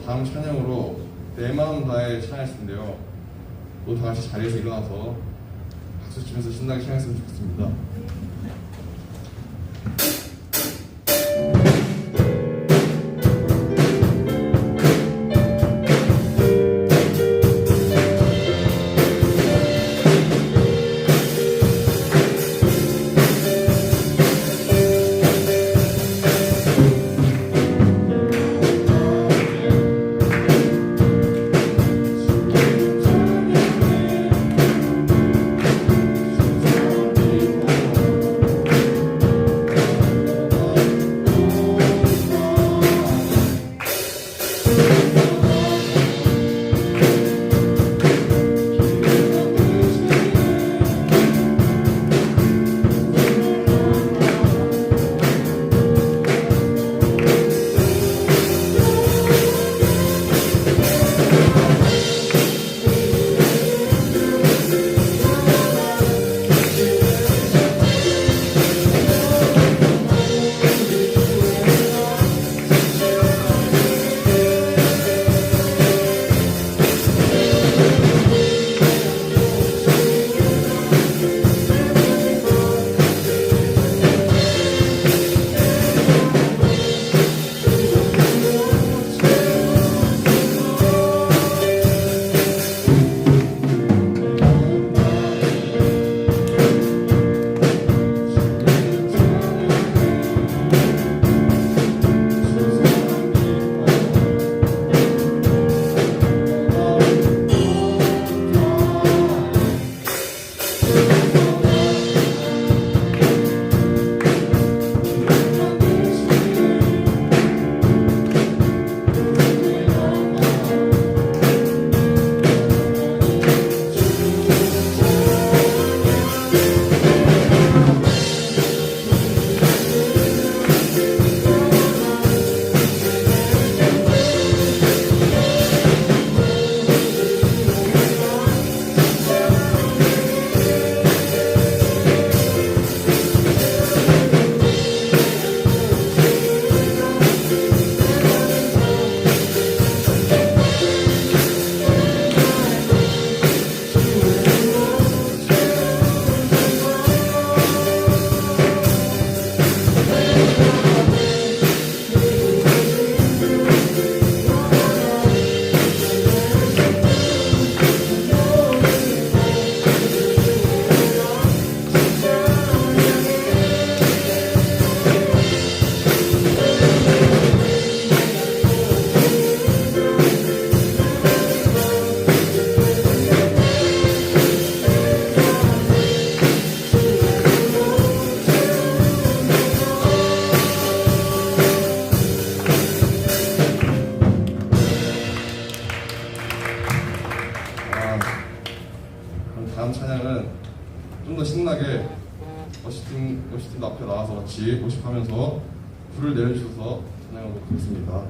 다음 찬양으로 내 마음 다해 찬양할 텐데요. 모두 다 같이 자리에서 일어나서 박수 치면서 신나게 찬양했으면 좋겠습니다. 다음 찬양은 좀 더 신나게 워시팀 앞에 나와서 같이 워십하면서 불을 내려주셔서 찬양하도록 하겠습니다.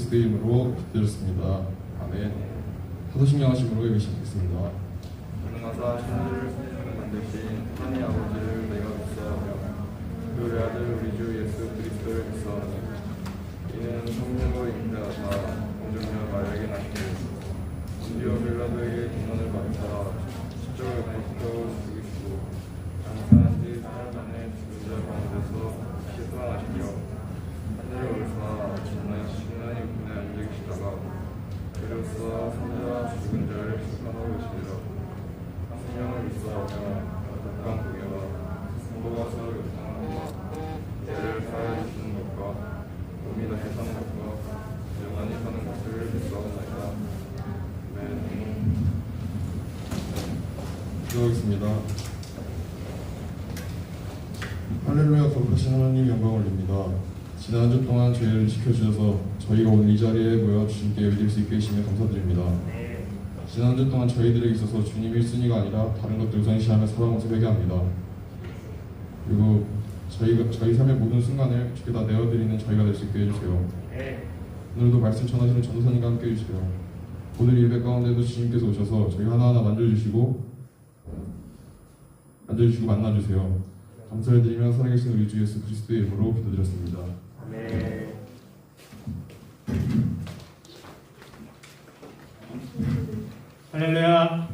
그리스도의 이름으로 기도드렸습니다. 아멘. 사도신경 하심으로 예배시겠습니다. 가능하사 천지를 세상을 만드신 하나님 아버지를 내가 믿사오며 그 외아들 우리 주 예수 그리스도를 믿사오니 이는 성령으로 인자하사 공중녀 마리아에게 나시고 본디오 빌라도에게 공문을 받으사 십자가에 못 죽이시고 장사한 지 사흘 만에 죽은 자 가운데서 시승하시며 하늘에 올사 신나니 군에 앉아 계시다가 그리스도와 산자와 죽은 자를 심판하고 계시리라. 성령을 믿사오며 각각 공예와 성도가 서로 교통하고 죄를 사하여 주시는 것과 몸이 다시 사는 것과 영원히 사는 것을 믿사옵나이다. 아멘. 기도하겠습니다. 할렐루야. 거룩하신 하나님 영광 올립니다. 지난 한 주 동안 저희를 지켜주셔서 저희가 오늘 이 자리에 모여 주님께 예배드릴 수 있게 해주시며 감사드립니다. 지난 한 주 동안 저희들에게 있어서 주님 1순위가 아니라 다른 것들 우선시하며 살아온 것을 회개합니다. 그리고 저희 삶의 모든 순간을 주께 다 내어드리는 저희가 될 수 있게 해주세요. 오늘도 말씀 전하시는 전도사님과 함께 해주세요. 오늘 예배 가운데도 주님께서 오셔서 저희 하나하나 만져주시고 만나주세요. 감사를 드리며 살아계신 우리 주 예수 그리스도의 이름으로 기도드렸습니다. 아멘. 할렐루야.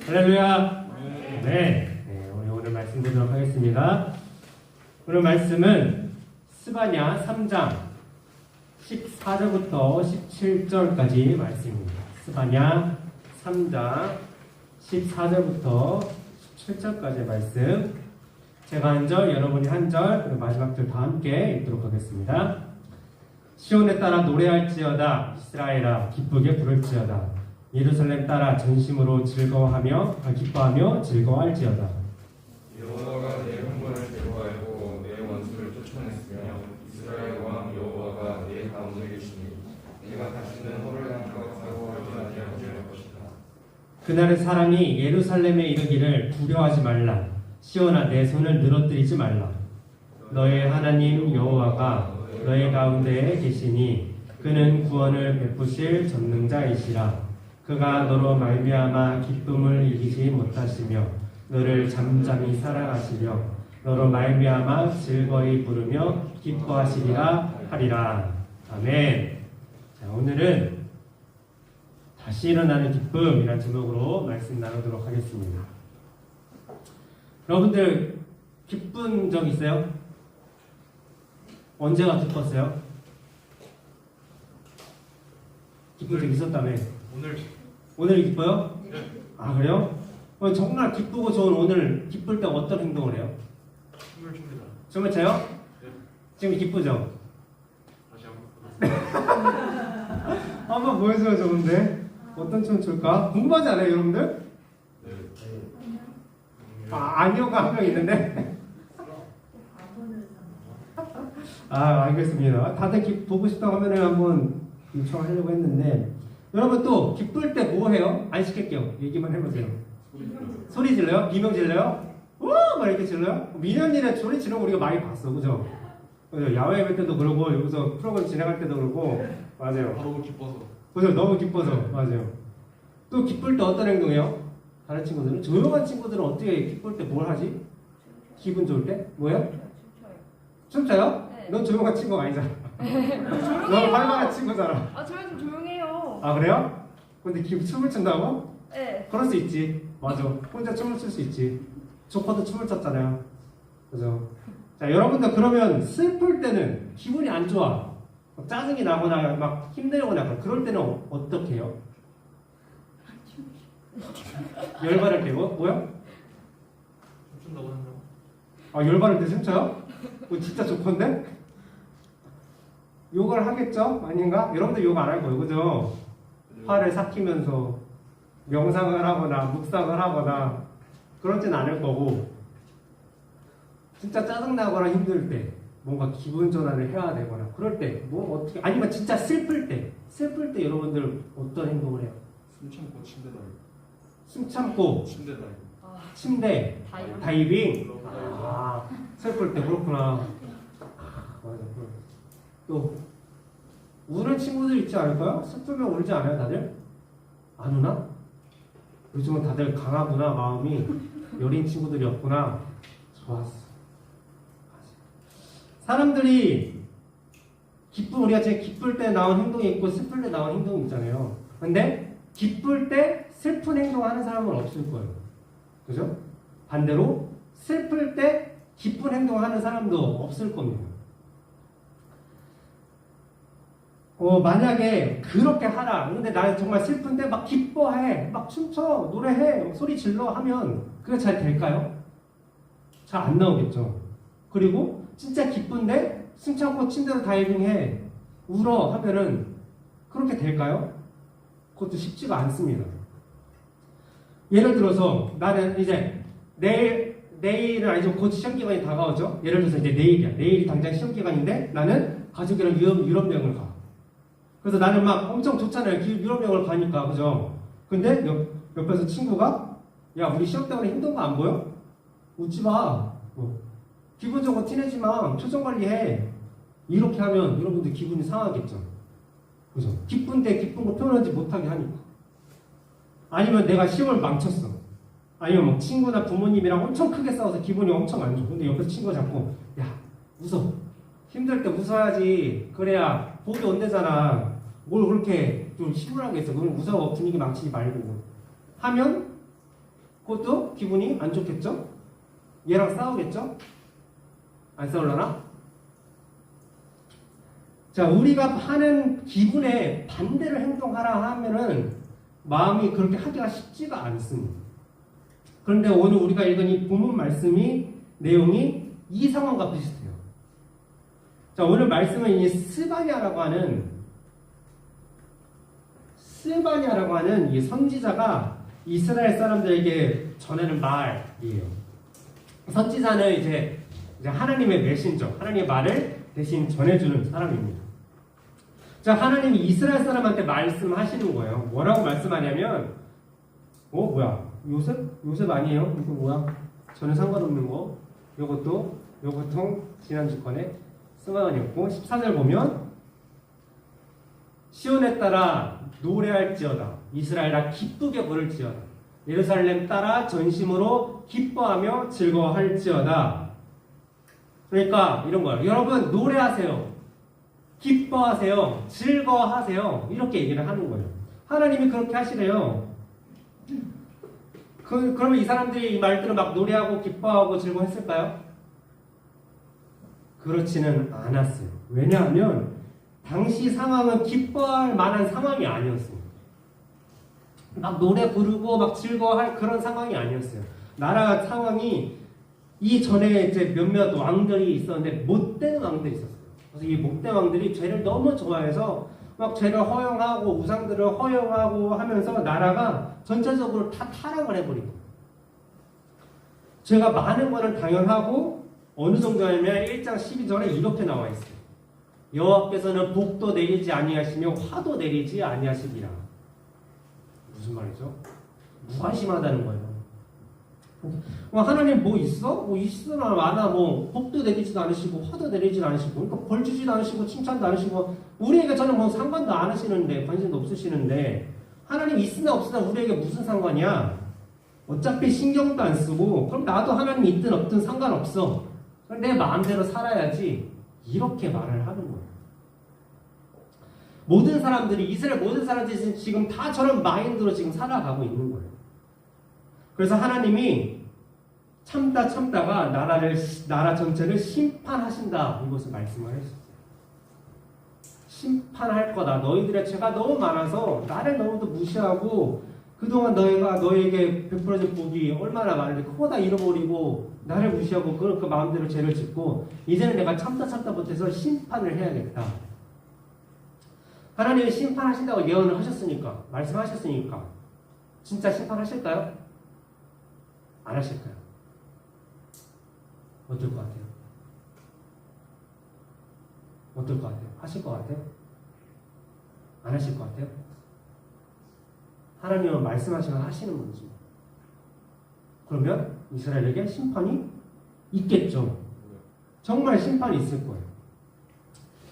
할렐루야. 네, 우리 오늘 말씀 보도록 하겠습니다. 오늘 말씀은 스바냐 3장 14절부터 17절까지 말씀입니다. 스바냐 3장 14절부터 17절까지의 말씀. 제가 한 절, 여러분이 한 절, 그리고 마지막 절 다 함께 읽도록 하겠습니다. 시온에 따라 노래할지어다. 이스라엘아 기쁘게 부를지어다. 예루살렘 따라 전심으로 기뻐하며 즐거워할지어다. 여호와가 내 흥분을 제거하고 내 원수를 쫓아냈으며 이스라엘 왕 여호와가 내 가운데 계시니 내가 다시는 허를 향하여 사고하지 아니할 것이다. 그날의 사람이 예루살렘에 이르기를 두려워하지 말라. 시온아 내 손을 늘어뜨리지 말라. 너의 하나님 여호와가 너의 가운데에 계시니 그는 구원을 베푸실 전능자이시라. 그가 너로 말미암아 기쁨을 이기지 못하시며 너를 잠잠히 사랑하시며 너로 말미암아 즐거이 부르며 기뻐하시리라 하리라. 아멘. 자, 오늘은 다시 일어나는 기쁨이라는 제목으로 말씀 나누도록 하겠습니다. 여러분들 기쁜 적 있어요? 언제가 기뻤어요? 기쁜 적 있었다며? 오늘 기뻐요? 네. 아 그래요? 정말 기쁘고 좋은 오늘 기쁠 때 어떤 행동을 해요? 춤을 춥니다. 춤을 춰요? 네. 지금 기쁘죠? 다시 한번 보여줘요. 좋은데 어떤 춤 출까? 궁금하지 않아요 여러분들? 네. 아니요가 한 명 있는데. 알겠습니다. 다들 보고 싶다고 하면은 한번 요청하려고 했는데 여러분 또 기쁠 때 뭐 해요? 안 시킬게요. 얘기만 해보세요. 소리 질러요? 비명 질러요? 막 이렇게 질러요? 민현이네 소리 지르는 거 우리가 많이 봤어, 그죠? 야외 예배 때도 그러고 여기서 프로그램 진행할 때도 그러고 맞아요. 너무 기뻐서. 그죠? 너무 기뻐서 맞아요. 또 기쁠 때 어떤 행동해요? 다른 친구들은? 조용한 친구들은 어떻게 기쁠 때 뭘 하지? 기분 좋을 때? 뭐예요? 춤춰요? 네. 넌 조용한 친구가 아니잖아. 넌 활발한 친구잖아. 저희 좀 조용해요. 아 그래요? 근데 춤을 춘다고? 네. 그럴 수 있지. 맞아. 혼자 춤을 출 수 있지. 조커도 춤을 췄잖아요. 그죠? 자 여러분들 그러면 슬플 때는 기분이 안 좋아. 막 짜증이 나거나 막 힘들거나 그럴 때는 어떻게 해요? 열받을 때고 뭐요? 춤춘다고 한다고? 열받을 때 춤춰요? 진짜 좋건데? 욕을 하겠죠? 아닌가? 여러분들 욕 안 할 거예요, 그죠? 화를 삭히면서 명상을 하거나 묵상을 하거나 그러진 않을 거고 진짜 짜증나거나 힘들 때 뭔가 기분 전환을 해야 되거나 그럴 때 뭐 어떻게 아니면 진짜 슬플 때 여러분들 어떤 행동을 해요? 숨 참고 침대 다니고. 숨 참고 침대 다니고. 침대 다이빙 슬플 때 그렇구나. 맞아. 또 우는 친구들 있지 않을까요? 슬프면 울지 않아요, 다들? 안 우나? 요즘은 다들 강하구나, 마음이. 여린 친구들이 없구나. 좋았어. 사람들이 우리가 제 기쁠 때 나온 행동이 있고 슬플 때 나온 행동이 있잖아요. 근데 기쁠 때 슬픈 행동하는 사람은 없을 거예요. 그죠? 반대로 슬플 때 기쁜 행동하는 사람도 없을 겁니다. 만약에 그렇게 하라. 근데 나는 정말 슬픈데 막 기뻐해. 막 춤춰. 노래해. 소리 질러 하면 그게 잘 될까요? 잘 안 나오겠죠. 그리고 진짜 기쁜데 숨 참고 침대로 다이빙해. 울어 하면은 그렇게 될까요? 그것도 쉽지가 않습니다. 예를 들어서 나는 이제 내일은 아니죠. 곧 시험 기간이 다가오죠. 예를 들어서 이제 내일이야. 내일이 당장 시험 기간인데 나는 가족이랑 유럽 여행을 가. 그래서 나는 막 엄청 좋잖아요. 유럽 여행을 가니까. 그죠? 근데 옆에서 친구가 야, 우리 시험 때문에 힘든 거 안 보여? 웃지 마. 기본적으로 티내지 마. 표정 관리해. 이렇게 하면 여러분들 기분이 상하겠죠. 그죠? 기쁜데 기쁜 거 표현하지 못하게 하니까. 아니면 내가 시험을 망쳤어. 아니면 뭐 친구나 부모님이랑 엄청 크게 싸워서 기분이 엄청 안 좋아. 근데 옆에서 친구가 자꾸 야, 웃어. 힘들 때 웃어야지. 그래야 복이 온대잖아. 뭘 그렇게 좀 시원하게 했어. 그건 웃어. 분위기 망치지 말고. 하면 그것도 기분이 안 좋겠죠? 얘랑 싸우겠죠? 안 싸울라나? 자, 우리가 하는 기분에 반대를 행동하라 하면은 마음이 그렇게 하기가 쉽지가 않습니다. 그런데 오늘 우리가 읽은 이 본문 말씀이 내용이 이 상황과 비슷해요. 자, 오늘 말씀은 이 스바냐라고 하는 이 선지자가 이스라엘 사람들에게 전하는 말이에요. 선지자는 이제 하나님의 메신저, 하나님의 말을 대신 전해주는 사람입니다. 자, 하나님이 이스라엘 사람한테 말씀하시는 거예요. 뭐라고 말씀하냐면, 뭐야? 요셉 아니에요? 이거 뭐야? 전혀 상관없는 거. 요것도 지난주 거네. 스마은이었고, 14절 보면, 시온에 따라 노래할지어다. 이스라엘아 기쁘게 부를지어다. 예루살렘 따라 전심으로 기뻐하며 즐거워할지어다. 그러니까 이런 거예요. 여러분 노래하세요. 기뻐하세요. 즐거워하세요. 이렇게 얘기를 하는 거예요. 하나님이 그렇게 하시래요. 그러면 이 사람들이 이 말들을 막 노래하고 기뻐하고 즐거워했을까요? 그렇지는 않았어요. 왜냐하면 당시 상황은 기뻐할 만한 상황이 아니었어요. 막 노래 부르고 막 즐거워할 그런 상황이 아니었어요. 나라 상황이 이전에 이제 몇몇 왕들이 있었는데 못된 왕들이 있었어요. 그래서 이 못된 왕들이 죄를 너무 좋아해서 막 죄를 허용하고 우상들을 허용하고 하면서 나라가 전체적으로 다 타락을 해버리고 죄가 많은 거는 당연하고 어느 정도냐면 1장 12절에 이렇게 나와 있어요. 여호와께서는 복도 내리지 아니하시며 화도 내리지 아니하시리라. 무슨 말이죠? 무관심하다는 거예요. 하나님 뭐 있어? 뭐 있으나 많아 뭐 복도 내리지도 않으시고 화도 내리지도 않으시고 그러니까 벌 주지도 않으시고 칭찬도 않으시고 우리에게 저는 뭐 상관도 안 하시는데 관심도 없으시는데 하나님 있으나 없으나 우리에게 무슨 상관이야? 어차피 신경도 안 쓰고 그럼 나도 하나님 있든 없든 상관없어. 내 마음대로 살아야지. 이렇게 말을 하는 거예요. 모든 사람들이 이스라엘 모든 사람들이 지금 다 저런 마인드로 지금 살아가고 있는 거예요. 그래서 하나님이 참다가 나라 전체를 심판하신다 이것을 말씀을 하셨어요. 심판할 거다. 너희들의 죄가 너무 많아서 나를 너무도 무시하고 그동안 너희가 너에게 베풀어진 복이 얼마나 많은데 그거 다 잃어버리고 나를 무시하고 그 마음대로 죄를 짓고 이제는 내가 참다 못해서 심판을 해야겠다. 하나님이 심판하신다고 예언을 하셨으니까 말씀하셨으니까 진짜 심판하실까요? 안 하실까요? 어떨 것 같아요? 어떨 것 같아요? 하실 것 같아요? 안 하실 것 같아요? 하나님은 말씀하시면 하시는 분이죠. 그러면 이스라엘에게 심판이 있겠죠. 정말 심판이 있을 거예요.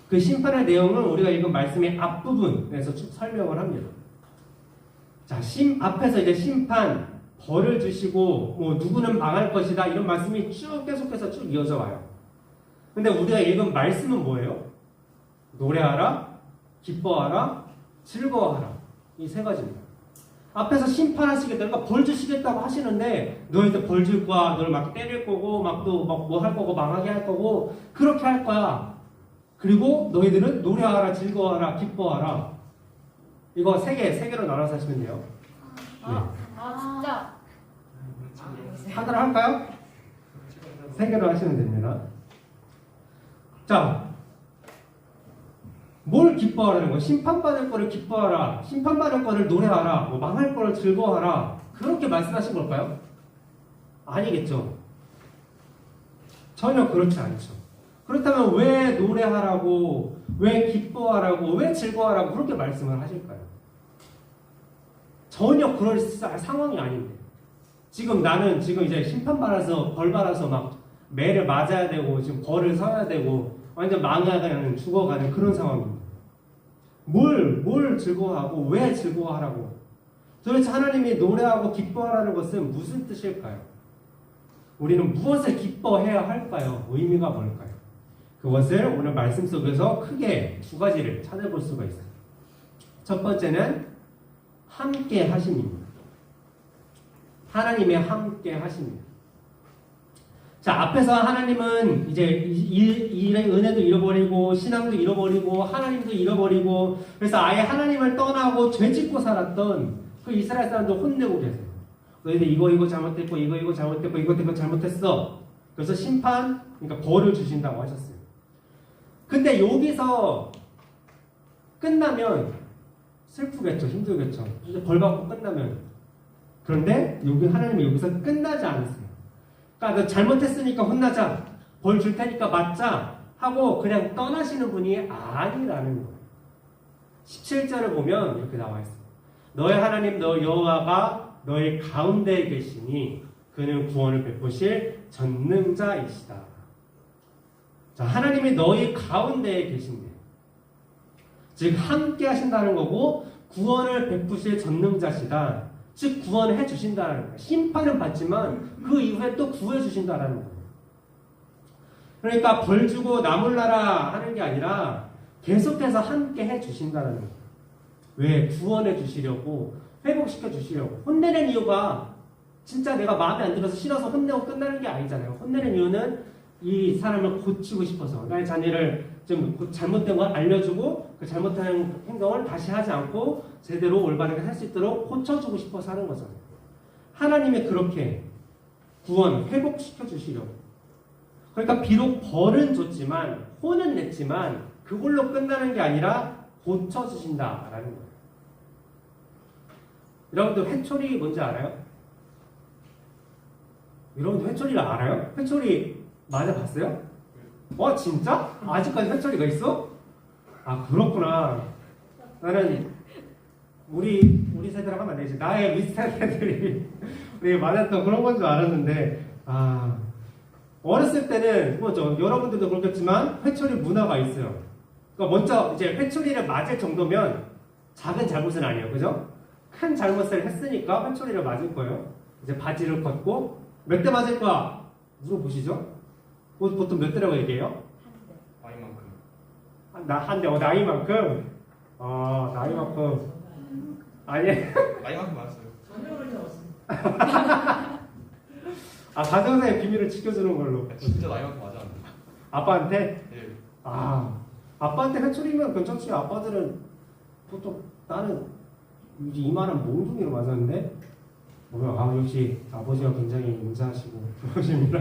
그 심판의 내용은 우리가 읽은 말씀의 앞부분에서 쭉 설명을 합니다. 자, 앞에서 이제 심판, 벌을 주시고, 뭐, 누구는 망할 것이다, 이런 말씀이 쭉 계속해서 쭉 이어져 와요. 근데 우리가 읽은 말씀은 뭐예요? 노래하라, 기뻐하라, 즐거워하라. 이 세 가지입니다. 앞에서 심판하시겠다, 그러니까 벌 주시겠다고 하시는데, 너희들 벌 줄 거야, 너를 막 때릴 거고, 막 또 뭐 할 거고, 망하게 할 거고, 그렇게 할 거야. 그리고 너희들은 노래하라, 즐거워하라, 기뻐하라. 이거 세 개로 나눠서 하시면 돼요. 진짜? 하나로 할까요? 세 개로 하시면 됩니다. 자, 뭘 기뻐하라는 거예요? 심판받을 거를 기뻐하라, 심판받을 거를 노래하라, 뭐 망할 거를 즐거워하라. 그렇게 말씀하신 걸까요? 아니겠죠. 전혀 그렇지 않죠. 그렇다면 왜 노래하라고, 왜 기뻐하라고, 왜 즐거워하라고 그렇게 말씀을 하실까요? 전혀 그럴 상황이 아닌데. 지금 나는 이제 심판받아서, 벌받아서 막 매를 맞아야 되고, 지금 벌을 서야 되고, 완전 망해가는, 죽어가는 그런 상황입니다. 뭘 즐거워하고, 왜 즐거워하라고? 도대체 하나님이 노래하고 기뻐하라는 것은 무슨 뜻일까요? 우리는 무엇을 기뻐해야 할까요? 의미가 뭘까요? 그것을 오늘 말씀 속에서 크게 두 가지를 찾아볼 수가 있어요. 첫 번째는 함께 하심입니다. 하나님의 함께 하심입니다. 자, 앞에서 하나님은 이제 일의 은혜도 잃어버리고 신앙도 잃어버리고 하나님도 잃어버리고 그래서 아예 하나님을 떠나고 죄짓고 살았던 그 이스라엘 사람들 혼내고 계세요. 너희들 이거 잘못했고 이거 잘못했고 이거 잘못했어. 그래서 심판, 그러니까 벌을 주신다고 하셨어요. 근데 여기서 끝나면 슬프겠죠, 힘들겠죠. 이제 벌 받고 끝나면. 그런데 여기 하나님이 여기서 끝나지 않으세요. 그러니까 너 잘못했으니까 혼나자, 벌 줄 테니까 맞자 하고 그냥 떠나시는 분이 아니라는 거예요. 17절을 보면 이렇게 나와 있어요. 너의 하나님 너 여호와가 너의 가운데에 계시니 그는 구원을 베푸실 전능자이시다. 자, 하나님이 너희 가운데에 계신대요. 즉 함께 하신다는 거고 구원을 베푸실 전능자시다. 즉 구원해 주신다는 거예요. 심판은 받지만 그 이후에 또 구해 주신다는 거예요. 그러니까 벌 주고 나몰라라 하는 게 아니라 계속해서 함께 해 주신다는 거예요. 왜? 구원해 주시려고, 회복시켜 주시려고. 혼내는 이유가 진짜 내가 마음에 안 들어서 싫어서 혼내고 끝나는 게 아니잖아요. 혼내는 이유는 이 사람을 고치고 싶어서 나의 자녀를 좀 잘못된 걸 알려주고 그 잘못한 행동을 다시 하지 않고 제대로 올바르게 살 수 있도록 고쳐주고 싶어서 하는 거잖아요. 하나님이 그렇게 구원, 회복시켜 주시려고. 그러니까 비록 벌은 줬지만 혼은 냈지만 그걸로 끝나는 게 아니라 고쳐주신다라는 거예요. 여러분들 회초리 뭔지 알아요? 여러분들 회초리를 알아요? 회초리 맞아봤어요? 진짜? 아직까지 회초리가 있어? 아, 그렇구나. 나는 우리 세대랑 하면 안 되지. 나의 윗세대들이 우리 맞았던 그런 건 줄 알았는데, 어렸을 때는 뭐죠? 여러분들도 그렇겠지만 회초리 문화가 있어요. 그러니까 먼저 이제 회초리를 맞을 정도면 작은 잘못은 아니에요, 그죠? 큰 잘못을 했으니까 회초리를 맞을 거예요. 이제 바지를 걷고 몇 대 맞을 거야? 물어보시죠? 보통 몇 대라고 얘기해요? 나이만큼. 한 대, 나이만큼? 나이만큼. 아니. 나이만큼 맞았어요. 가정사의 비밀을 지켜주는 걸로. 진짜 나이만큼 맞았는데. 아빠한테? 네. 아빠한테 회초리면 괜찮지. 아빠들은 보통 나는 이만한 몽둥이로 맞았는데, 역시 아버지가 굉장히 인자하시고 그러십니다.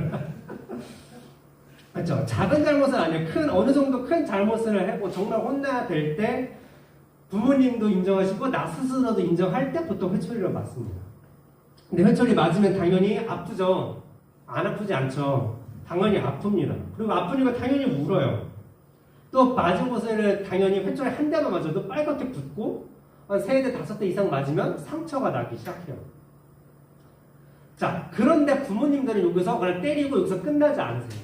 그렇죠. 작은 잘못은 아니에요. 어느 정도 큰 잘못을 하고 정말 혼나야 될 때 부모님도 인정하시고 나 스스로도 인정할 때 보통 회초리를 맞습니다. 근데 회초리 맞으면 당연히 아프죠. 안 아프지 않죠. 당연히 아픕니다. 그리고 아프니까 당연히 울어요. 또 맞은 곳에는 당연히 회초리 한 대만 맞아도 빨갛게 붓고 한 3대, 5대 이상 맞으면 상처가 나기 시작해요. 자, 그런데 부모님들은 여기서 그냥 때리고 여기서 끝나지 않으세요.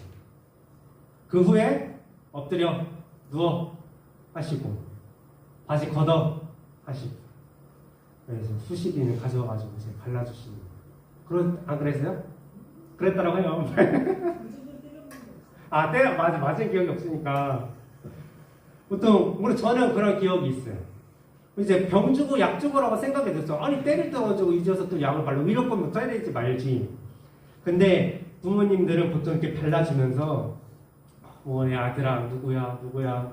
그 후에 엎드려 누워 하시고 바지 걷어 하시고 그래서 후시비는 가져와가지고 이제 발라주시는 안 그랬어요? 그랬더라고요. 맞은 기억이 없으니까 보통 우리 저는 그런 기억이 있어요. 이제 병 주고 약 주고라고 생각이 됐어. 아니 때릴 때 가지고 잊어서 또 약을 바르고 이럴 거면 때리지 말지. 근데 부모님들은 보통 이렇게 발라주면서 내 아들아 누구야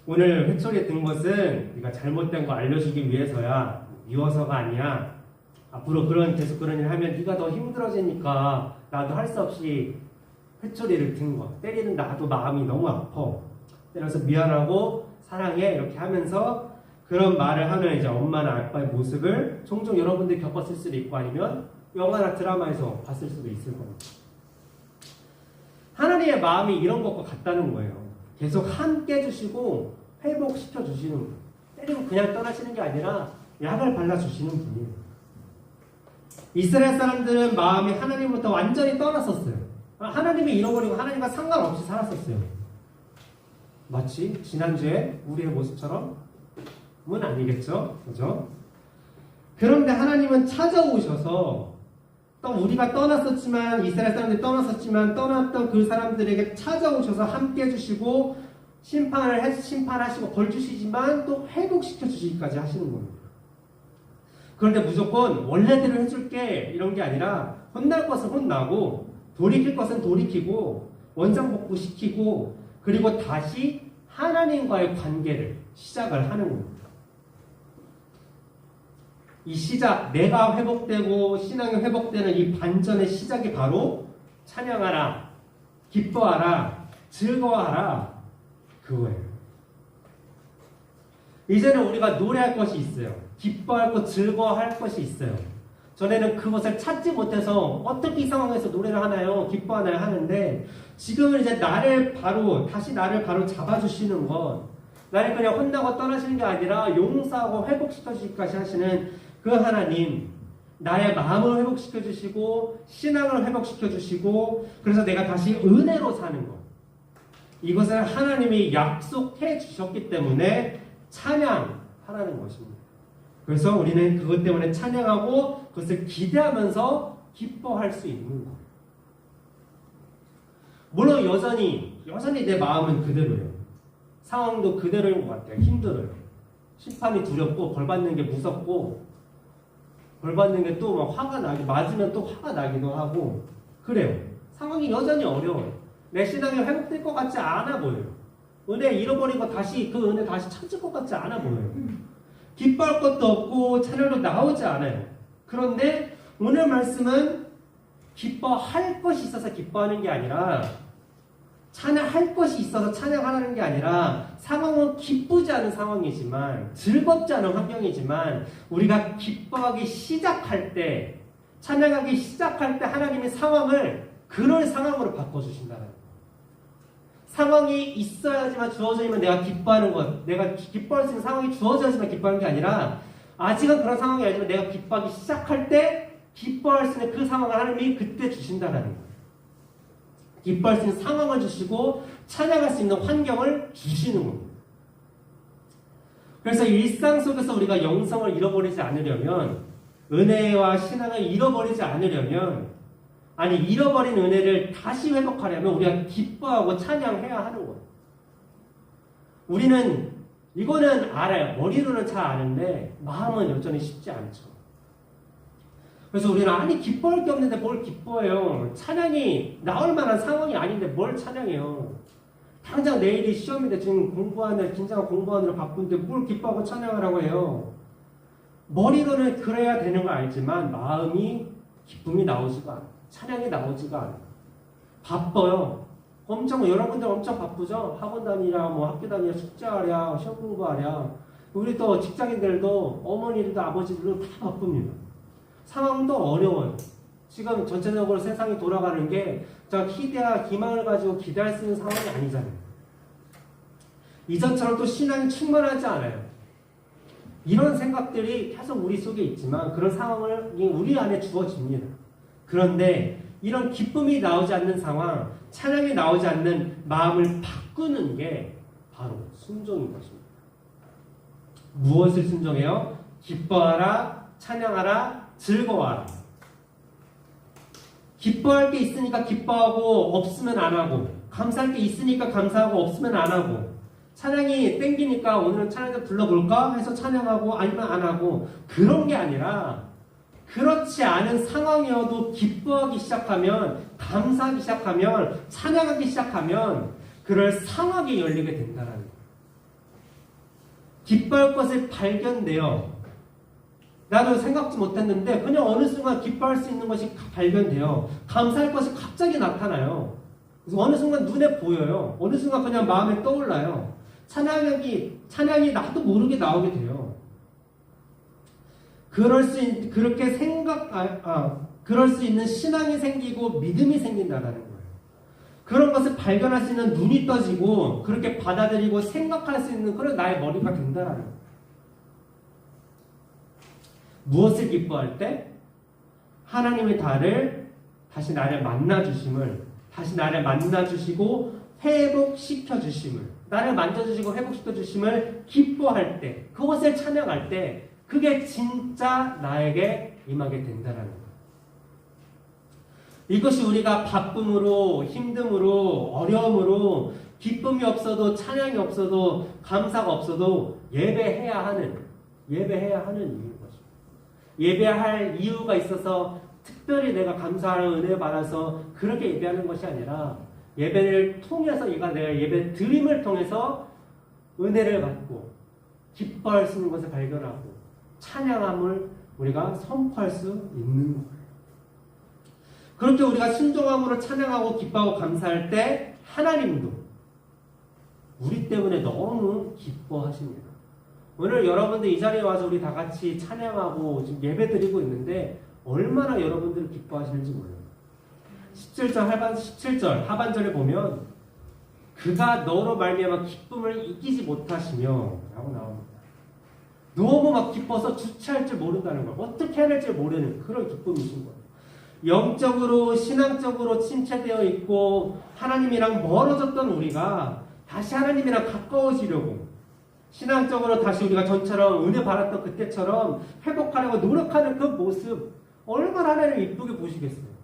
오늘 회초리에 든 것은 네가 잘못된 거 알려주기 위해서야 미워서가 아니야. 앞으로 계속 그런 일 하면 네가 더 힘들어지니까 나도 할 수 없이 회초리를 든 거. 때리는 나도 마음이 너무 아파. 때려서 미안하고 사랑해 이렇게 하면서 그런 말을 하는 이제 엄마나 아빠의 모습을 종종 여러분들이 겪었을 수도 있고 아니면 영화나 드라마에서 봤을 수도 있을 겁니다. 하나님의 마음이 이런 것과 같다는 거예요. 계속 함께 해주시고 회복시켜 주시는 거예요. 때리고 그냥 떠나시는 게 아니라 약을 발라주시는 분이에요. 이스라엘 사람들은 마음이 하나님부터 완전히 떠났었어요. 하나님이 잃어버리고 하나님과 상관없이 살았었어요. 마치 지난주에 우리의 모습처럼은 아니겠죠? 그죠? 그런데 하나님은 찾아오셔서 또 우리가 떠났었지만 이스라엘 사람들이 떠났었지만 떠났던 그 사람들에게 찾아오셔서 함께 해주시고 심판하시고 벌 주시지만 또 회복시켜 주시기까지 하시는 겁니다. 그런데 무조건 원래대로 해줄게 이런 게 아니라 혼날 것은 혼나고 돌이킬 것은 돌이키고 원상복구시키고 그리고 다시 하나님과의 관계를 시작을 하는 겁니다. 이 시작, 내가 회복되고 신앙이 회복되는 이 반전의 시작이 바로 찬양하라, 기뻐하라, 즐거워하라 그거예요. 이제는 우리가 노래할 것이 있어요. 기뻐할 것, 즐거워할 것이 있어요. 전에는 그것을 찾지 못해서 어떻게 이 상황에서 노래를 하나요? 기뻐하나요? 하는데 지금은 이제 다시 나를 바로 잡아주시는 것, 나를 그냥 혼나고 떠나시는 게 아니라 용서하고 회복시켜 주기까지 하시는 그 하나님, 나의 마음을 회복시켜 주시고 신앙을 회복시켜 주시고 그래서 내가 다시 은혜로 사는 것, 이것을 하나님이 약속해 주셨기 때문에 찬양하라는 것입니다. 그래서 우리는 그것 때문에 찬양하고 그것을 기대하면서 기뻐할 수 있는 거예요. 물론 여전히 내 마음은 그대로예요. 상황도 그대로인 것 같아요. 힘들어요. 심판이 두렵고 벌받는 게 무섭고 벌받는 게 또 막 화가 나기, 맞으면 또 화가 나기도 하고 그래요. 상황이 여전히 어려워요. 내 신앙이 회복될 것 같지 않아 보여요. 은혜 잃어버리고 다시 그 은혜 다시 찾을 것 같지 않아 보여요. 기뻐할 것도 없고 찬양도 나오지 않아요. 그런데 오늘 말씀은 기뻐할 것이 있어서 기뻐하는 게 아니라 찬양할 것이 있어서 찬양하라는 게 아니라 상황은 기쁘지 않은 상황이지만 즐겁지 않은 환경이지만 우리가 기뻐하기 시작할 때 찬양하기 시작할 때 하나님의 상황을 그럴 상황으로 바꿔주신다는 거예요. 상황이 있어야지만 주어지면 내가 기뻐하는 것, 내가 기뻐할 수 있는 상황이 주어져야지만 기뻐하는 게 아니라 아직은 그런 상황이 아니지만 내가 기뻐하기 시작할 때 기뻐할 수 있는 그 상황을 하나님이 그때 주신다는 거예요. 기뻐할 수 있는 상황을 주시고 찬양할 수 있는 환경을 주시는 겁니다. 그래서 일상 속에서 우리가 영성을 잃어버리지 않으려면 은혜와 신앙을 잃어버리지 않으려면 잃어버린 은혜를 다시 회복하려면 우리가 기뻐하고 찬양해야 하는 거예요. 우리는 이거는 알아요. 머리로는 잘 아는데 마음은 여전히 쉽지 않죠. 그래서 우리는 기뻐할 게 없는데 뭘 기뻐해요. 찬양이 나올 만한 상황이 아닌데 뭘 찬양해요. 당장 내일이 시험인데 지금 긴장하고 공부하느라 바쁜데 뭘 기뻐하고 찬양하라고 해요. 머리로는 그래야 되는 걸 알지만 마음이 기쁨이 나오지가 않아요. 찬양이 나오지가 않아요. 바빠요. 여러분들 엄청 바쁘죠? 학원 다니랴, 학교 다니랴, 숙제하랴, 시험 공부하랴. 우리 또 직장인들도 어머니들도 아버지들도 다 바쁩니다. 상황도 어려워요. 지금 전체적으로 세상이 돌아가는 게 희대와 기망을 가지고 기대할 수 있는 상황이 아니잖아요. 이전처럼 또 신앙이 충만하지 않아요. 이런 생각들이 계속 우리 속에 있지만 그런 상황이 우리 안에 주어집니다. 그런데 이런 기쁨이 나오지 않는 상황, 찬양이 나오지 않는 마음을 바꾸는 게 바로 순종인 것입니다. 무엇을 순종해요? 기뻐하라, 찬양하라, 즐거워하라. 기뻐할 게 있으니까 기뻐하고 없으면 안 하고, 감사할 게 있으니까 감사하고 없으면 안 하고, 찬양이 땡기니까 오늘은 찬양을 불러볼까 해서 찬양하고 아니면 안 하고, 그런 게 아니라 그렇지 않은 상황이어도 기뻐하기 시작하면, 감사하기 시작하면, 찬양하기 시작하면 그럴 상황이 열리게 된다는 거예요. 기뻐할 것을 발견돼요. 나도 생각지 못했는데 그냥 어느 순간 기뻐할 수 있는 것이 발견돼요. 감사할 것이 갑자기 나타나요. 그래서 어느 순간 눈에 보여요. 어느 순간 그냥 마음에 떠올라요. 찬양이 나도 모르게 나오게 돼요. 그럴 수 있는 신앙이 생기고 믿음이 생긴다는 거예요. 그런 것을 발견할 수 있는 눈이 떠지고 그렇게 받아들이고 생각할 수 있는 그런 나의 머리가 된다는 거예요. 무엇을 기뻐할 때? 하나님의 다시 나를 만나주심을, 다시 나를 만나주시고 회복시켜주심을, 나를 만져주시고 회복시켜주심을 기뻐할 때, 그것을 찬양할 때 그게 진짜 나에게 임하게 된다는 거예요. 이것이 우리가 바쁨으로, 힘듦으로, 어려움으로, 기쁨이 없어도, 찬양이 없어도, 감사가 없어도 예배해야 하는 이유인 거죠. 예배할 이유가 있어서 특별히 내가 감사하는 은혜 받아서 그렇게 예배하는 것이 아니라 예배를 통해서 내가 예배 드림을 통해서 은혜를 받고 기뻐할 수 있는 것을 발견하고 찬양함을 우리가 선포할 수 있는 거예요. 그렇게 우리가 순종함으로 찬양하고 기뻐하고 감사할 때 하나님도 우리 때문에 너무 기뻐하십니다. 오늘 여러분들 이 자리에 와서 우리 다 같이 찬양하고 지금 예배 드리고 있는데 얼마나 여러분들이 기뻐하시는지 몰라요. 17절 하반절에 보면 그가 너로 말미암아 기쁨을 이기지 못하시며 라고 나옵니다. 너무 막 기뻐서 주체할 줄 모른다는 거예요. 어떻게 해야 될지 모르는 그런 기쁨이신 거예요. 영적으로 신앙적으로 침체되어 있고 하나님이랑 멀어졌던 우리가 다시 하나님이랑 가까워지려고 신앙적으로 다시 우리가 전처럼 은혜 받았던 그때처럼 회복하려고 노력하는 그 모습 얼마나 하나님 이쁘게 보시겠어요.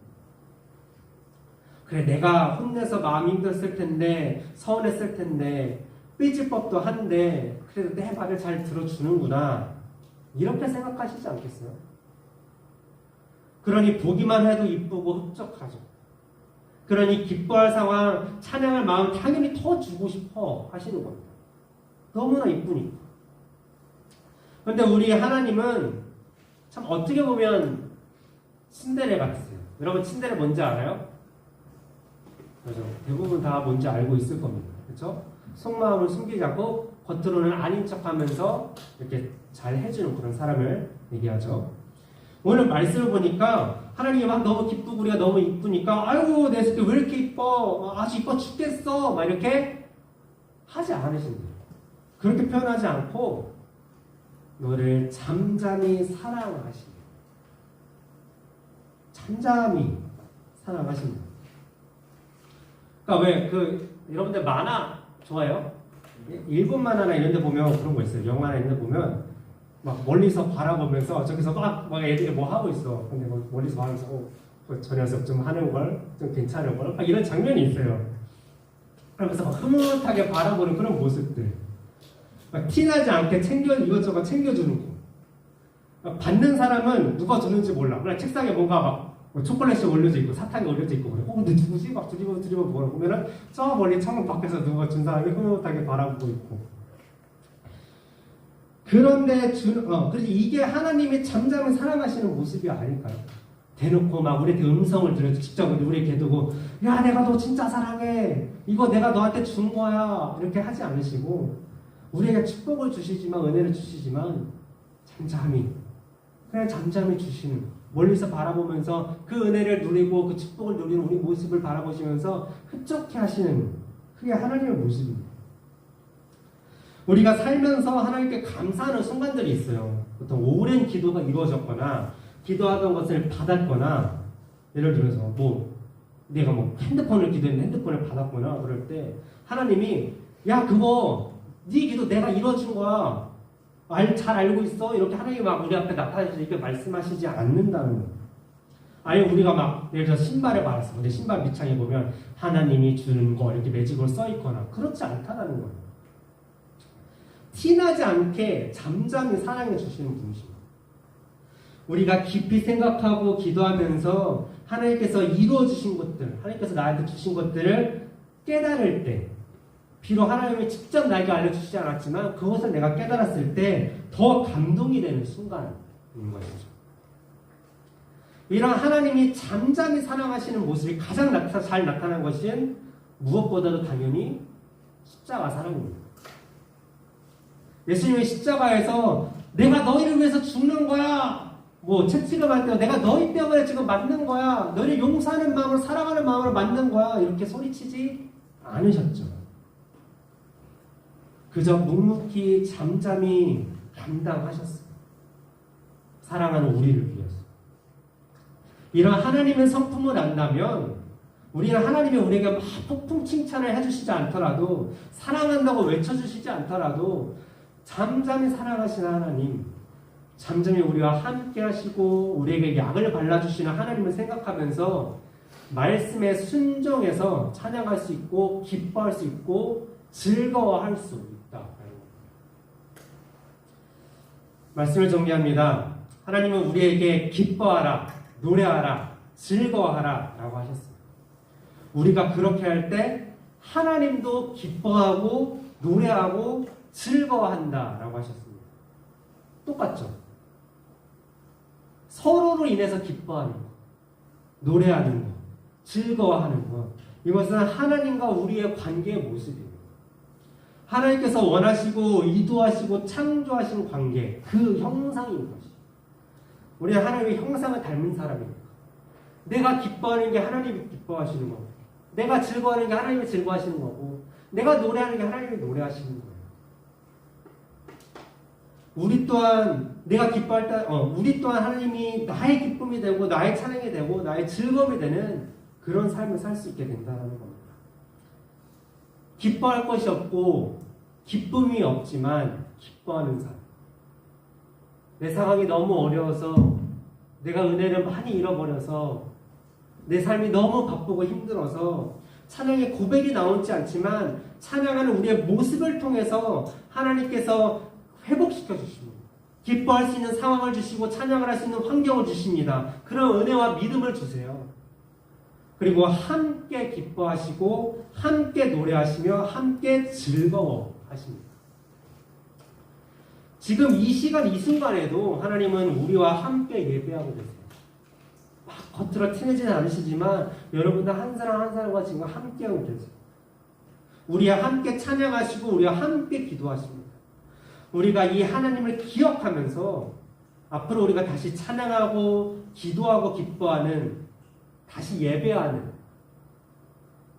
그래 내가 혼내서 마음이 힘들었을 텐데 서운했을 텐데 삐질 법도 한데 그래도 내 말을 잘 들어주는구나 이렇게 생각하시지 않겠어요? 그러니 보기만 해도 이쁘고 흡족하죠. 그러니 기뻐할 상황, 찬양할 마음 당연히 더 주고 싶어 하시는 겁니다. 너무나 이쁘니까. 그런데 우리 하나님은 참 어떻게 보면 친데레 같으세요. 여러분 친데레 뭔지 알아요? 그렇죠. 대부분 다 뭔지 알고 있을 겁니다. 그렇죠? 속마음을 숨기지 않고 겉으로는 아닌 척하면서 이렇게 잘 해주는 그런 사람을 얘기하죠. 오늘 말씀을 보니까 하나님이 막 너무 기쁘고 우리가 너무 이쁘니까 아이고 내 새끼 왜 이렇게 이뻐 아주 이뻐 죽겠어 막 이렇게 하지 않으신대요. 그렇게 표현하지 않고 너를 잠잠히 사랑하시네. 잠잠히 사랑하십니다. 그러니까 여러분들 만화 좋아해요? 일본 만화나 이런 데 보면 그런 거 있어요. 영화나 이런 데 보면 막 멀리서 바라보면서 저기서 막 애들이 뭐 하고 있어. 근데 뭐 멀리서 바라보면서 저 녀석 좀 하는 걸, 좀 괜찮은 걸, 막 이런 장면이 있어요. 그러면서 막 흐뭇하게 바라보는 그런 모습들. 막 티나지 않게 이것저것 챙겨주는 거. 막 받는 사람은 누가 주는지 몰라. 그냥 책상에 뭔가 막 초콜릿이 올려져 있고 사탕이 올려져 있고 그래. 근데 누구지? 막 두리번 보면은 저 멀리 창문 밖에서 누가 준 사람이 흐뭇하게 바라보고 있고. 그런데 그래서 이게 하나님이 잠잠히 사랑하시는 모습이 아닐까요? 대놓고 막 우리한테 음성을 들여서 직접 우리에게 두고 야 내가 너 진짜 사랑해 이거 내가 너한테 준 거야 이렇게 하지 않으시고 우리에게 축복을 주시지만 은혜를 주시지만 그냥 잠잠히 주시는 멀리서 바라보면서 그 은혜를 누리고 그 축복을 누리는 우리 모습을 바라보시면서 흡족해 하시는 그게 하나님의 모습입니다. 우리가 살면서 하나님께 감사하는 순간들이 있어요. 보통 오랜 기도가 이루어졌거나 기도하던 것을 받았거나 예를 들어서 내가 핸드폰을 기도했는데 핸드폰을 받았거나 그럴 때 하나님이 야 그거 네 기도 내가 이뤄준 거야. 잘 알고 있어? 이렇게 하나님이 막 우리 앞에 나타나셔서 이렇게 말씀하시지 않는다는 거예요. 아니 우리가 막 예를 들어 신발을 받았어. 근데 신발 밑창에 보면 하나님이 주는 거 이렇게 매직으로 써 있거나 그렇지 않다는 거예요. 티나지 않게 잠잠히 사랑해 주시는 분이십니다. 우리가 깊이 생각하고 기도하면서 하나님께서 이루어 주신 것들, 하나님께서 나한테 주신 것들을 깨달을 때, 비록 하나님이 직접 나에게 알려주시지 않았지만 그것을 내가 깨달았을 때 더 감동이 되는 순간인 것이죠. 이런 하나님이 잠잠히 사랑하시는 모습이 가장 잘 나타난 것은 무엇보다도 당연히 십자가 사랑입니다. 예수님이 십자가에서 내가 너희를 위해서 죽는 거야. 채찍을 때 내가 너희 때문에 지금 맞는 거야. 너희를 용서하는 마음으로 사랑하는 마음으로 맞는 거야. 이렇게 소리치지 않으셨죠. 그저 묵묵히 잠잠히 감당하셨어요. 사랑하는 우리를 위해서. 이런 하나님의 성품을 안다면 우리는 하나님이 우리에게 막 폭풍 칭찬을 해주시지 않더라도 사랑한다고 외쳐주시지 않더라도 잠잠히 사랑하시는 하나님, 잠잠히 우리와 함께 하시고 우리에게 약을 발라주시는 하나님을 생각하면서 말씀에 순종해서 찬양할 수 있고 기뻐할 수 있고 즐거워할 수 있다. 말씀을 정리합니다. 하나님은 우리에게 기뻐하라, 노래하라, 즐거워하라 라고 하셨습니다. 우리가 그렇게 할 때 하나님도 기뻐하고 노래하고 즐거워한다 라고 하셨습니다. 똑같죠? 서로로 인해서 기뻐하는 것, 노래하는 것, 즐거워하는 것, 이것은 하나님과 우리의 관계의 모습입니다. 하나님께서 원하시고 의도하시고 창조하신 관계, 그 형상인 것이. 우리는 하나님의 형상을 닮은 사람입니다. 내가 기뻐하는 게 하나님이 기뻐하시는 거고, 내가 즐거워하는 게 하나님이 즐거워하시는 거고, 내가 노래하는 게 하나님이 노래하시는 거예요. 우리 또한 내가 기뻐할 때, 우리 또한 하나님이 나의 기쁨이 되고 나의 찬양이 되고 나의 즐거움이 되는 그런 삶을 살 수 있게 된다는 겁니다. 기뻐할 것이 없고 기쁨이 없지만 기뻐하는 삶. 내 상황이 너무 어려워서 내가 은혜를 많이 잃어버려서 내 삶이 너무 바쁘고 힘들어서 찬양의 고백이 나오지 않지만 찬양하는 우리의 모습을 통해서 하나님께서 회복시켜 주십니다. 기뻐할 수 있는 상황을 주시고 찬양을 할 수 있는 환경을 주십니다. 그런 은혜와 믿음을 주세요. 그리고 함께 기뻐하시고 함께 노래하시며 함께 즐거워하십니다. 지금 이 시간 이 순간에도 하나님은 우리와 함께 예배하고 계세요. 막 겉으로 티내지는 않으시지만 여러분들 한 사람 한 사람과 지금 함께하고 계세요. 우리와 함께 찬양하시고 우리와 함께 기도하십니다. 우리가 이 하나님을 기억하면서 앞으로 우리가 다시 찬양하고 기도하고 기뻐하는, 다시 예배하는,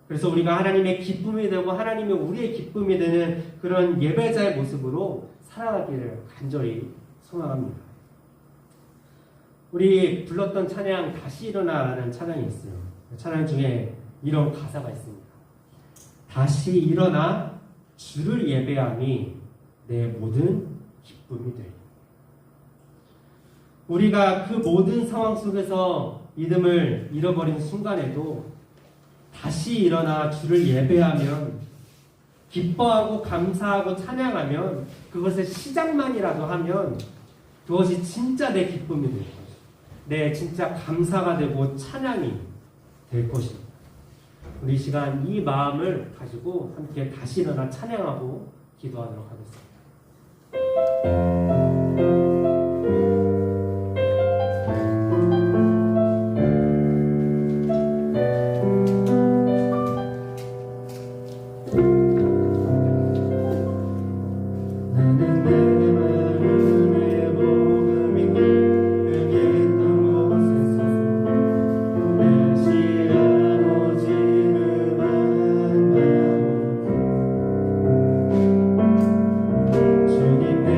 그래서 우리가 하나님의 기쁨이 되고 하나님이 우리의 기쁨이 되는 그런 예배자의 모습으로 살아가기를 간절히 소망합니다. 우리 불렀던 찬양 다시 일어나라는 찬양이 있어요. 찬양 중에 이런 가사가 있습니다. 다시 일어나 주를 예배함이 내 모든 기쁨이 되리. 우리가 그 모든 상황 속에서 믿음을 잃어버린 순간에도 다시 일어나 주를 예배하면, 기뻐하고 감사하고 찬양하면, 그것의 시작만이라도 하면 그것이 진짜 내 기쁨이 될 것이고 내 진짜 감사가 되고 찬양이 될 것입니다. 우리 이 시간 이 마음을 가지고 함께 다시 일어나 찬양하고 기도하도록 하겠습니다. 주님 내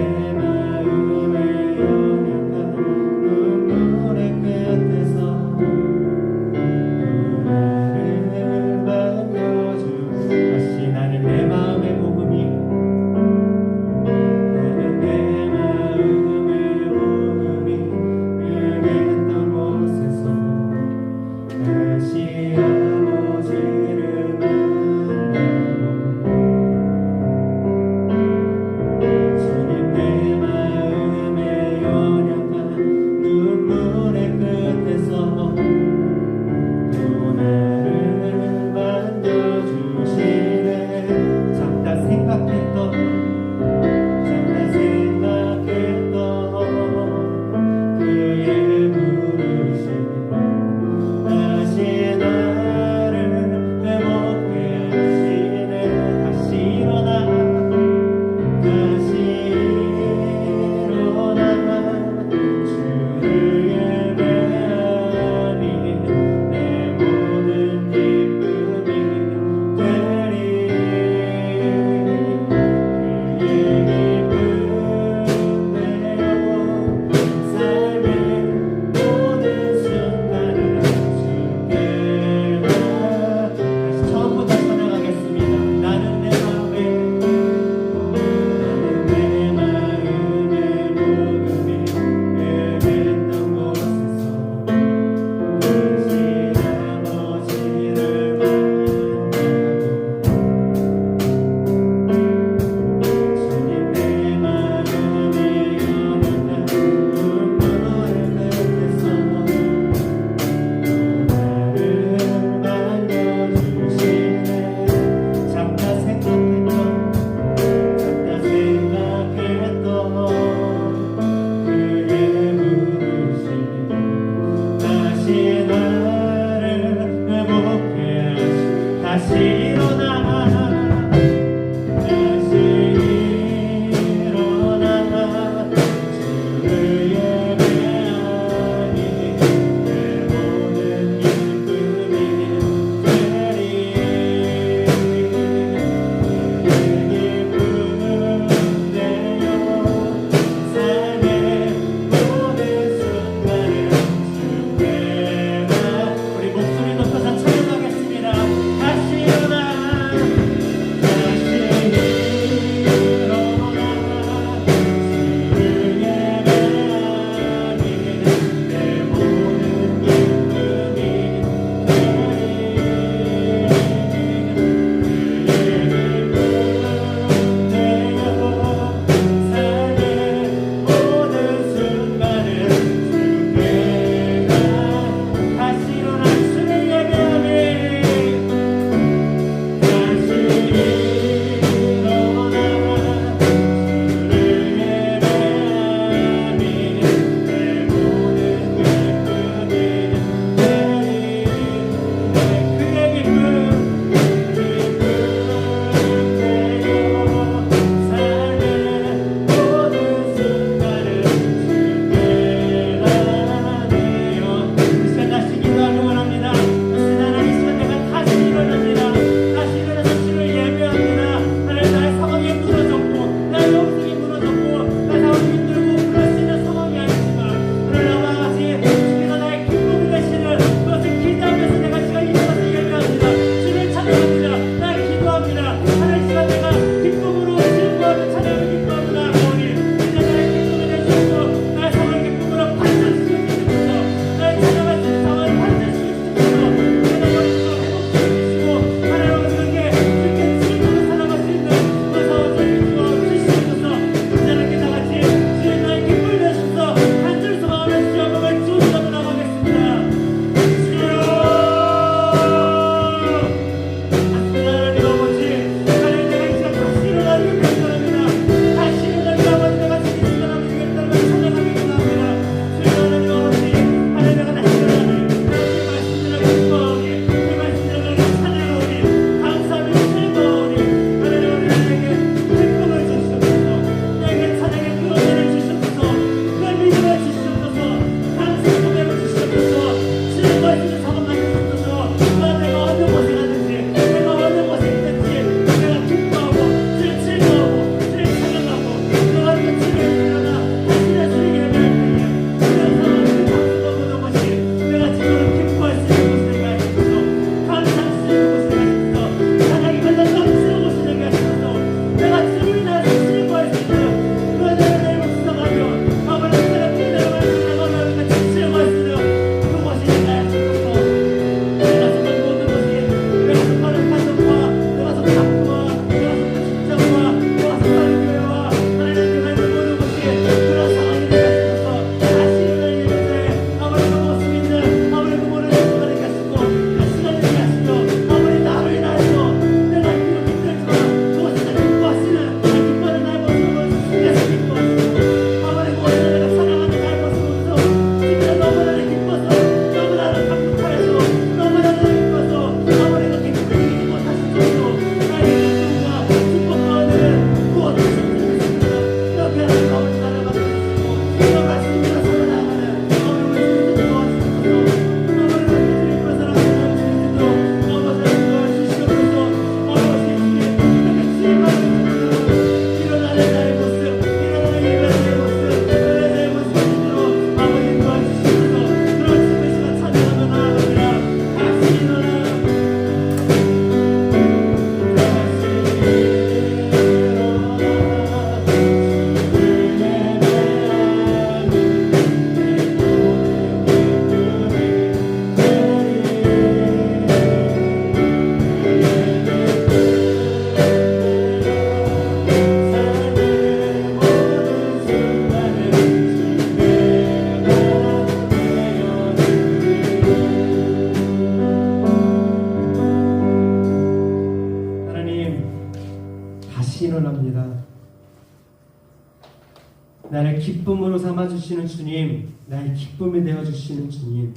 나를 기쁨으로 삼아주시는 주님, 나의 기쁨이 되어주시는 주님.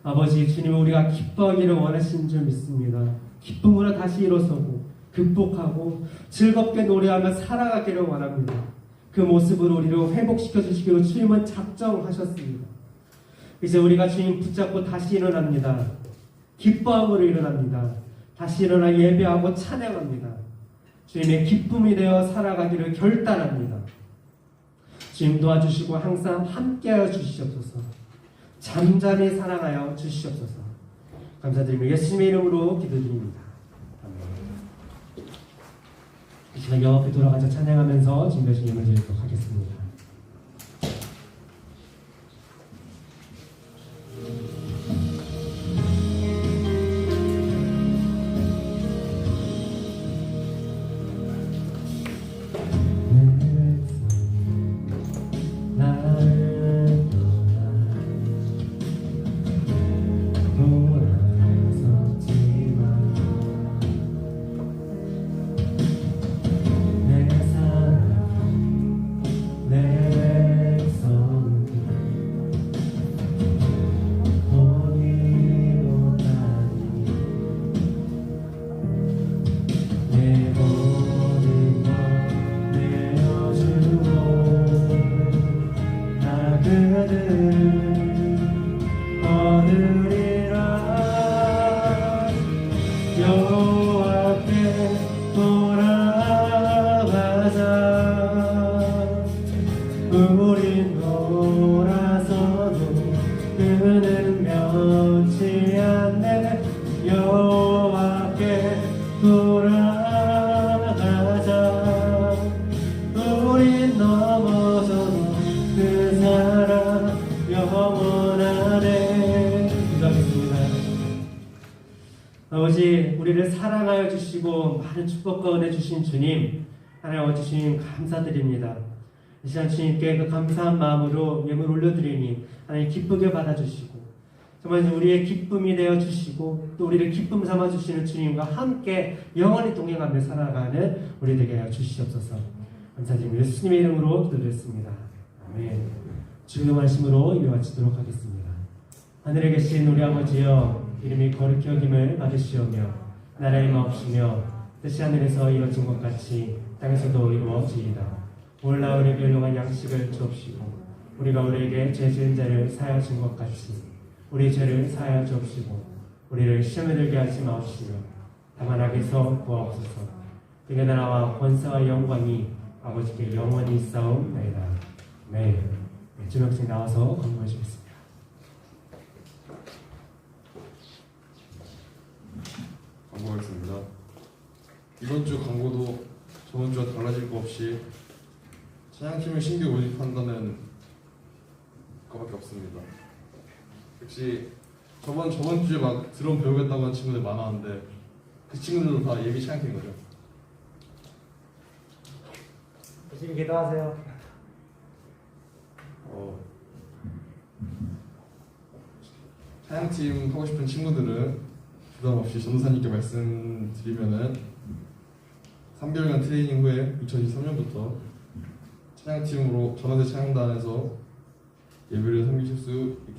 아버지, 주님은 우리가 기뻐하기를 원하시는 줄 믿습니다. 기쁨으로 다시 일어서고 극복하고 즐겁게 노래하며 살아가기를 원합니다. 그 모습으로 우리를 회복시켜 주시기로 주님은 작정하셨습니다. 이제 우리가 주님 붙잡고 다시 일어납니다. 기뻐함으로 일어납니다. 다시 일어나 예배하고 찬양합니다. 주님의 기쁨이 되어 살아가기를 결단합니다. 주님 도와주시고 항상 함께하여 주시옵소서. 잠잠히 사랑하여 주시옵소서. 감사드리며 예수님의 이름으로 기도드립니다. 아멘. 이 시간 여 앞에 돌아가서 찬양하면서 진별 주님을 드리도록 하겠습니다. 우린 돌아서도 그는 면치 않네. 여호와께 돌아가자. 우린 넘어져도 그 사랑 영원하네. 기도하겠습니다. 아버지, 우리를 사랑하여 주시고 많은 축복과 은혜 주신 주님, 하나님 아버지 주님 감사드립니다. 이 시간 주님께 그 감사한 마음으로 예물 올려드리니 하나님 기쁘게 받아주시고 정말 우리의 기쁨이 되어주시고 또 우리를 기쁨 삼아주시는 주님과 함께 영원히 동행하며 살아가는 우리 되게 하여 주시옵소서. 감사드리며 예수님의 이름으로 기도드렸습니다. 아멘. 주의 말씀으로 이어 마치도록 하겠습니다. 하늘에 계신 우리 아버지여, 이름이 거룩히 여김을 받으시오며 나라의 마옵시며 뜻이 하늘에서 이루어진 것 같이 땅에서도 이루어지이다. 오늘날 우리에게 일용할 양식을 주옵시고 우리가 우리에게 죄 지은 자를 사하여 준 것 같이 우리 죄를 사하여 주옵시고 우리를 시험에 들게 하지 마옵시며 다만 악에서 구하옵소서. 그의 나라와 권세와 영광이 아버지께 영원히 있사옵나이다. 네, 주명씩 나와서 건강해 주겠습니다. 광고하겠습니다. 이번 주 광고도 저번 주와 달라질 거 없이 찬양팀을 신규 모집한다는 것밖에 없습니다. 역시 저번 주에 막 드럼 배우겠다고 한 친구들 많았는데 그 친구들도 다 예비 찬양팀인 거죠. 열심히 기도하세요. 찬양팀 하고 싶은 친구들은 부담 없이 전도사님께 말씀드리면은 3개월간 트레이닝 후에 2023년부터 찬양팀으로 전원제 찬양단에서 예배를 섬기실 수 있겠습니다.